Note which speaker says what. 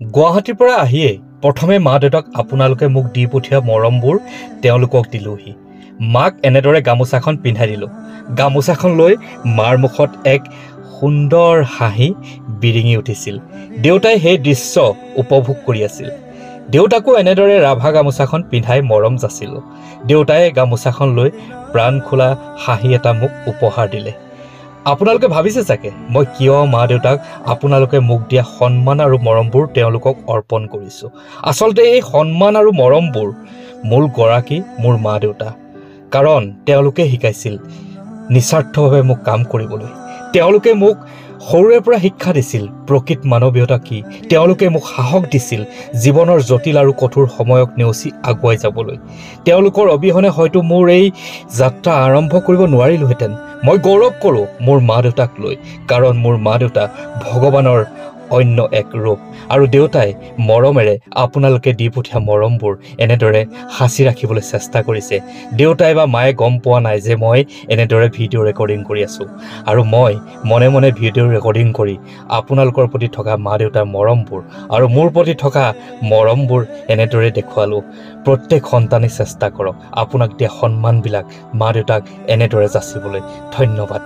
Speaker 1: গুৱাহাটীৰ পৰা আহিয়ে প্ৰথমে মা দেউতাক আপোনালোকে মোক দি পঠিওৱা মৰমবোৰ তেওঁলোকক দিলোহি। মাক এনেদৰে গামোচাখন পিন্ধাই দিলোঁ। গামোচাখন লৈ মাৰ মুখত এক সুন্দৰ হাঁহি বিৰিঙি উঠিছিল। দেউতাই সেই দৃশ্য উপভোগ কৰি আছিল। দেউতাকো এনেদৰে ৰাভা গামোচাখন পিন্ধাই মৰম যাচিলোঁ। দেউতাই গামোচাখন লৈ প্ৰাণ খোলা হাঁহি এটা মোক উপহাৰ দিলে। আপোনালোকে ভাবিছে চাগে মই কিয় মা দেউতাক আপোনালোকে মোক দিয়া সন্মান আৰু মৰমবোৰ তেওঁলোকক অৰ্পণ কৰিছোঁ। আচলতে এই সন্মান আৰু মৰমবোৰ মূল গৰাকী মোৰ মা দেউতা। কাৰণ তেওঁলোকে শিকাইছিল নিস্বাৰ্থভাৱে মোক কাম কৰিবলৈ। তেওঁলোকে মোক সৰুৰে পৰা শিক্ষা দিছিল প্ৰকৃত মানৱীয়তা কি। তেওঁলোকে মোক সাহস দিছিল জীৱনৰ জটিল আৰু কঠোৰ সময়ক নেওচি আগুৱাই যাবলৈ। তেওঁলোকৰ অবিহনে হয়তো মোৰ এই যাত্ৰা আৰম্ভ কৰিব নোৱাৰিলোহেঁতেন। মই গৌৰৱ কৰোঁ মোৰ মা দেউতাক লৈ, কাৰণ মোৰ মা দেউতা ভগৱানৰ অন্য এক ৰূপ। আৰু দেউতাই মৰমেৰে আপোনালোকে দি পঠিওৱা মৰমবোৰ এনেদৰে সাঁচি ৰাখিবলৈ চেষ্টা কৰিছে। দেউতাই বা মায়ে গম পোৱা নাই যে মই এনেদৰে ভিডিঅ' ৰেকৰ্ডিং কৰি আছোঁ। আৰু মই মনে মনে ভিডিঅ' ৰেকৰ্ডিং কৰি আপোনালোকৰ প্ৰতি থকা মা দেউতাৰ মৰমবোৰ আৰু মোৰ প্ৰতি থকা মৰমবোৰ এনেদৰে দেখুৱালোঁ। প্ৰত্যেক সন্তানেই চেষ্টা কৰক আপোনাক দিয়া সন্মানবিলাক মা দেউতাক এনেদৰে যাচিবলৈ। ধন্যবাদ।